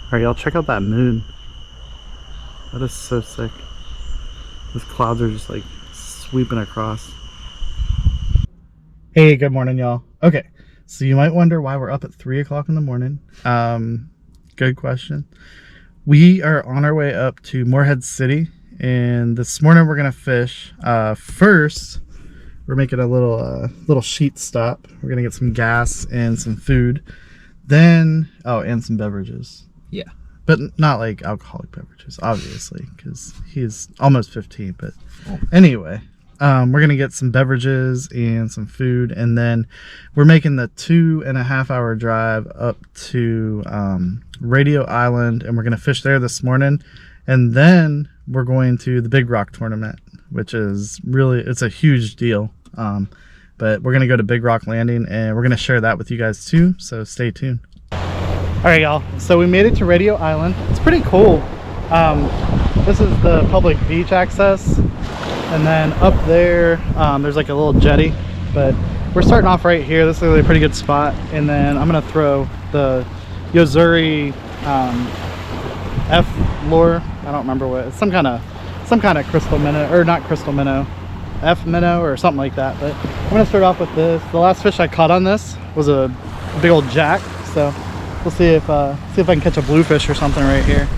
Alright, y'all, check out that moon. That is so sick. Those clouds are just like sweeping across. Hey, good morning, y'all. Okay, so you might wonder why we're up at 3 o'clock in the morning. Good question. We are on our way up to Morehead City, and this morning we're gonna fish. First, we're making a little Sheetz stop. We're gonna get some gas and some food. Then, oh, and some beverages. Yeah. But not like alcoholic beverages, obviously, because he's almost 15. But anyway, we're going to get some beverages and some food. And then we're making the 2.5 hour drive up to Radio Island. And we're going to fish there this morning. And then we're going to the Big Rock tournament, which is really, it's a huge deal. But we're going to go to Big Rock Landing, and we're going to share that with you guys too. So stay tuned. All right, y'all, so we made it to Radio Island. It's pretty cool. This is the public beach access, and then up there there's like a little jetty, but we're starting off right here. This is a pretty good spot, and then I'm gonna throw the Yozuri F lure. I don't remember what it's, some kind of crystal minnow, or not crystal minnow, F minnow or something like that. But I'm gonna start off with this. The last fish I caught on this was a big old jack, so we'll see if I can catch a bluefish or something right here.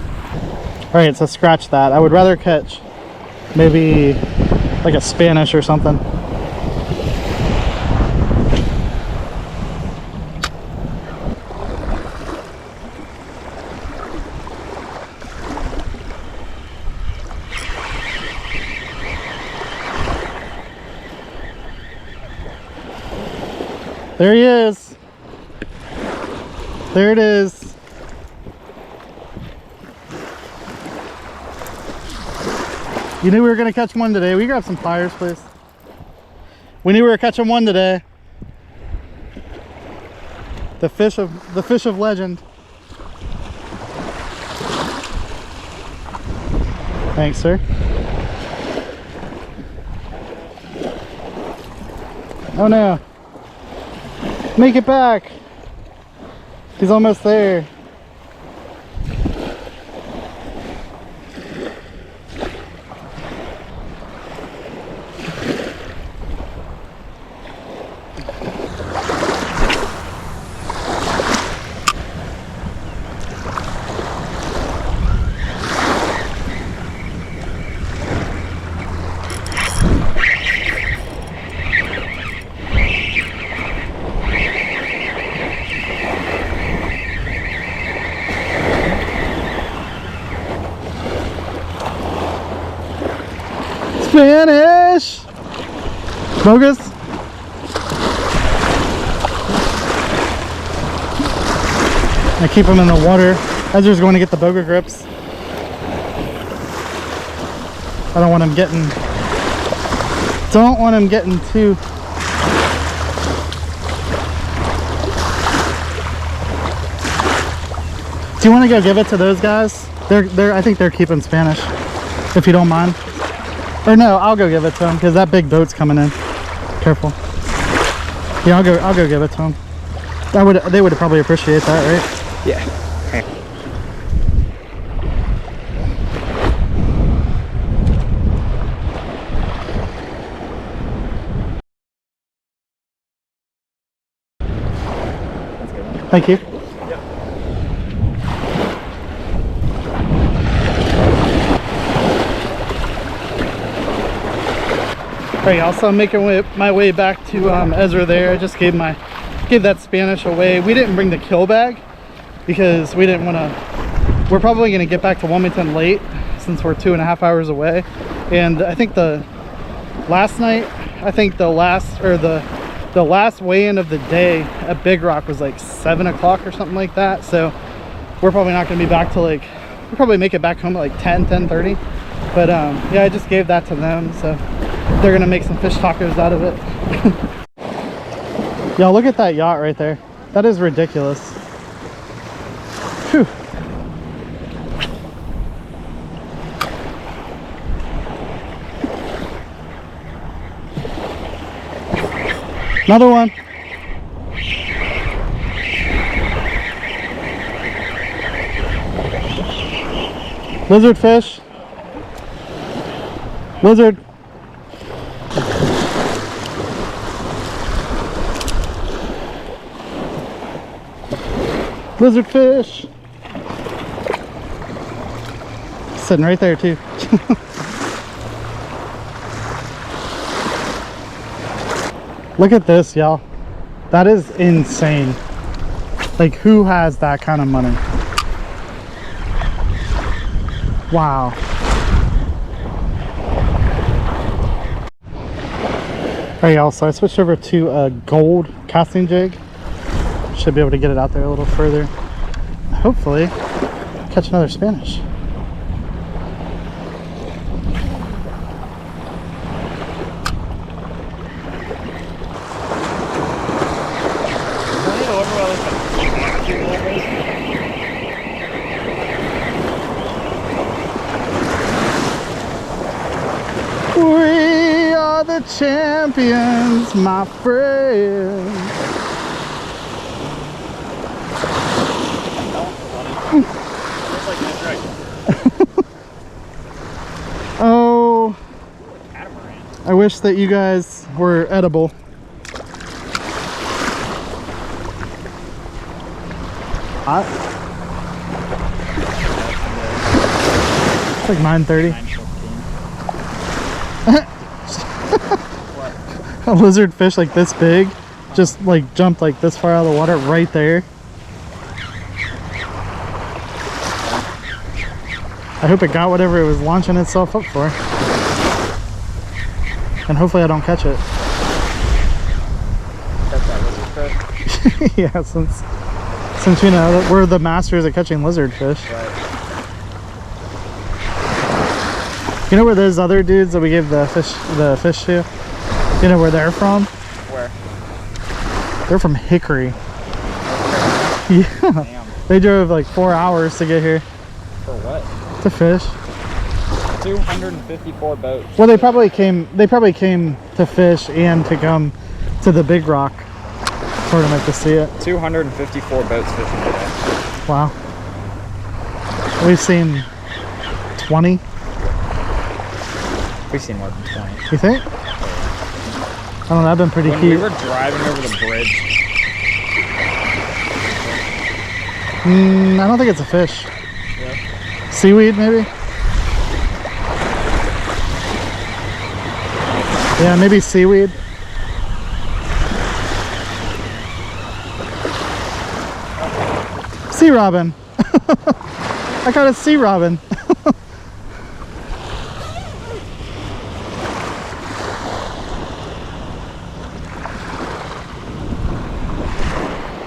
All right, so scratch that. I would rather catch maybe like a Spanish or something. There he is. There it is. You knew we were gonna catch one today. We grab some pliers, please. We knew we were catching one today. The fish of legend. Thanks, sir. Oh no. Make it back. He's almost there. Spanish! Bogus? I keep them in the water. Ezra's going to get the boga grips. I don't want him getting too... Do you want to go give it to those guys? I think they're keeping Spanish, if you don't mind. Or no, I'll go give it to him because that big boat's coming in. Careful. Yeah, I'll go give it to him. They would probably appreciate that, right? Yeah. Thank you. Alright, y'all, I'm making my way back to Ezra there. I just gave that Spanish away. We didn't bring the kill bag because we didn't want to. We're probably going to get back to Wilmington late since we're 2.5 hours away. And I think the last night, the last weigh-in of the day at Big Rock was like 7 o'clock or something like that. So we're probably not going to be back till like, we'll probably make it back home at like 10:30. But yeah, I just gave that to them, so they're gonna make some fish tacos out of it. Y'all, look at that yacht right there. That is ridiculous. Whew. Another one. Lizard fish. Lizard. Lizard fish. Sitting right there too. Look at this, y'all. That is insane. Like, who has that kind of money? Wow. Alright, y'all, so I switched over to a gold casting jig. Should be able to get it out there a little further. Hopefully catch another Spanish. We are the champions, my friend. Oh, I wish that you guys were edible. Hot? It's like 9:30. A lizard fish like this big just like jumped like this far out of the water right there. I hope it got whatever it was launching itself up for. And hopefully I don't catch it. Catch that lizard fish? Yeah, since you know that we're the masters at catching lizard fish. Right. You know where those other dudes that we gave the fish to? You know where they're from? Where? They're from Hickory. Yeah. Damn. They drove like 4 hours to get here. For what? To fish. 254 boats. Well, they probably came to fish and to come to the Big Rock tournament to see it. 254 boats fishing today. Wow. We've seen 20. We've seen more than 20. You think? I don't know, I've been pretty When cute. we were driving over the bridge. I don't think it's a fish. Yeah. Seaweed, maybe? Yeah, maybe seaweed. Sea robin. I caught a sea robin.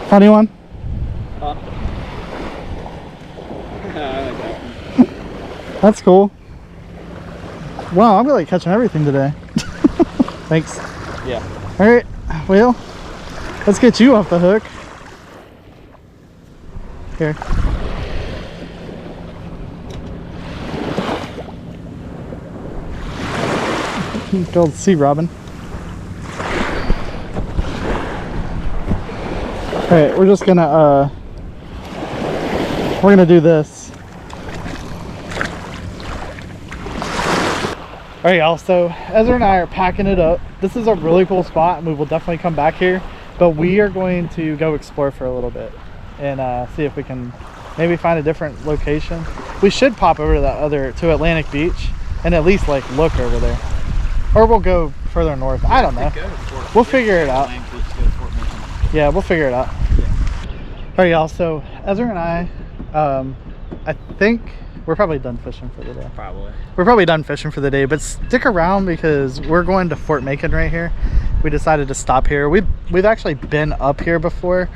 Funny one? Huh? That's cool. Wow, I'm really catching everything today. Thanks. Yeah. Alright, well, let's get you off the hook. Here. Good old sea robin. Alright, we're just gonna do this. Alright y'all, so Ezra and I are packing it up. This is a really cool spot and we will definitely come back here, but we are going to go explore for a little bit and see if we can maybe find a different location. We should pop over to Atlantic Beach and at least like look over there, or we'll go further north. I don't know, we'll figure it out. Yeah, we'll figure it out. Alright y'all, so Ezra and I think we're probably done fishing for the day. Probably. We're probably done fishing for the day, but stick around because we're going to Fort Macon right here. We decided to stop here. We've actually been up here before,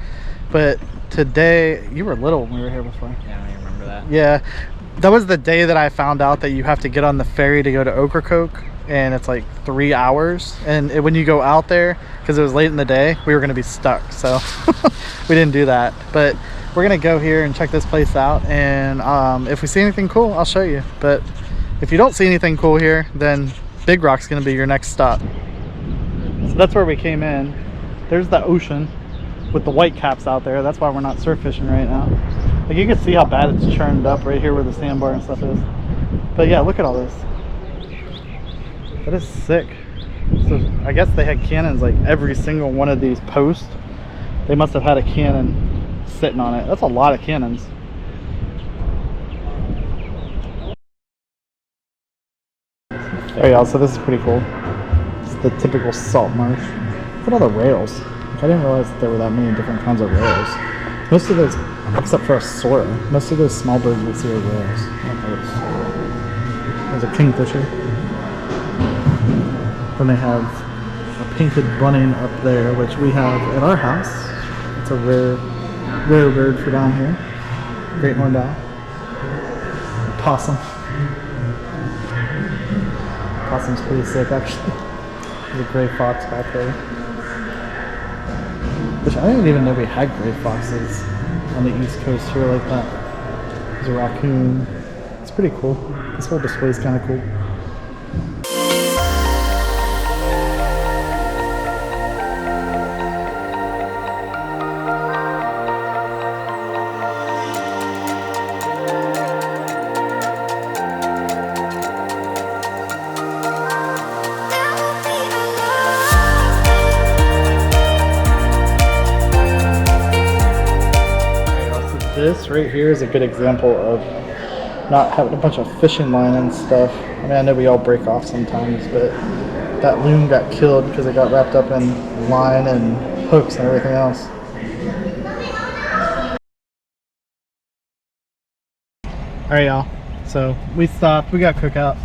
but today, you were little when we were here before. Yeah, I don't even remember that. Yeah, that was the day that I found out that you have to get on the ferry to go to Ocracoke, and it's like 3 hours. And when you go out there, because it was late in the day, we were going to be stuck, so we didn't do that. But we're gonna go here and check this place out, and if we see anything cool, I'll show you. But if you don't see anything cool here, then Big Rock's gonna be your next stop. So that's where we came in. There's the ocean with the white caps out there. That's why we're not surf fishing right now. Like, you can see how bad it's churned up right here where the sandbar and stuff is. But yeah, look at all this. That is sick. So I guess they had cannons like every single one of these posts. They must have had a cannon sitting on it. That's a lot of cannons. There y'all, so this is pretty cool. It's the typical salt marsh. Look at all the rails. Like, I didn't realize that there were that many different kinds of rails. Most of those, except for a sorrel, most of those small birds we see are rails. There's a kingfisher. Then they have a painted bunting up there, which we have at our house. It's a rare bird for down here. Great horned owl. Possum. Possum's pretty sick, actually. There's a gray fox back there. Which I didn't even know we had gray foxes on the East Coast here like that. There's a raccoon. It's pretty cool. This whole display is kind of cool. This right here is a good example of not having a bunch of fishing line and stuff. I mean, I know we all break off sometimes, but that loon got killed because it got wrapped up in line and hooks and everything else. Alright y'all, so we stopped, we got cookout.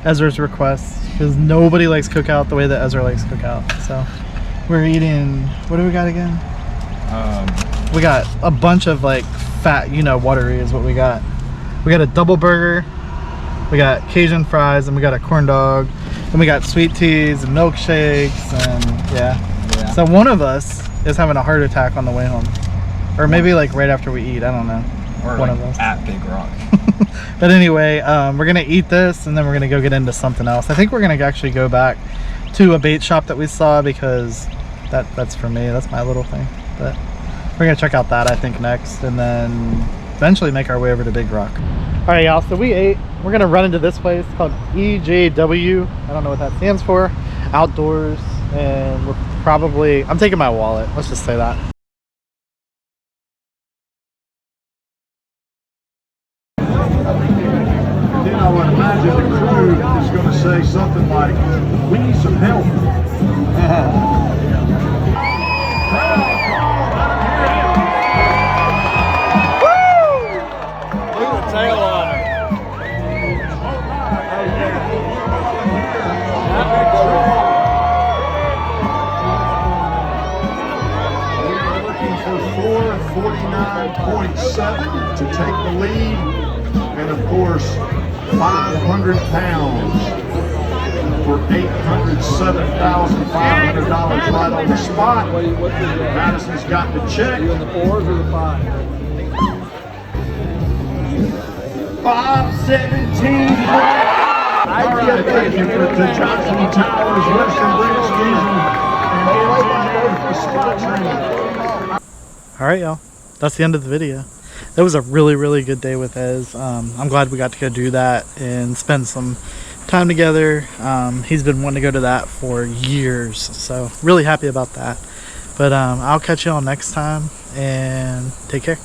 Ezra's request, because nobody likes cookout the way that Ezra likes cookout. So we're eating, what do we got again? We got a bunch of like fat, you know, watery is what we got. We got a double burger, we got Cajun fries, and we got a corn dog, and we got sweet teas and milkshakes, and yeah. So one of us is having a heart attack on the way home, or maybe like right after we eat. I don't know. Or one like of us at Big Rock. But anyway, we're gonna eat this, and then we're gonna go get into something else. I think we're gonna actually go back to a bait shop that we saw, because that's for me. That's my little thing. But we're gonna check out that, I think, next, and then eventually make our way over to Big Rock. All right, y'all, so we ate. We're gonna run into this place called EJW. I don't know what that stands for. Outdoors, and we're probably, I'm taking my wallet. Let's just say that. Then I would imagine the crew is going to say something like, "We need some help." Tail on her. We're looking for 449.7 to take the lead, and of course 500 pounds for $807,500 right on the spot. Madison's got the check. 517. All right, thank you to Johnson Towers, Western British Fusion, and sponsoring. All right, y'all, that's the end of the video. That was a really good day with Ez. I'm glad we got to go do that and spend some time together. He's been wanting to go to that for years, so really happy about that. But I'll catch y'all next time, and take care.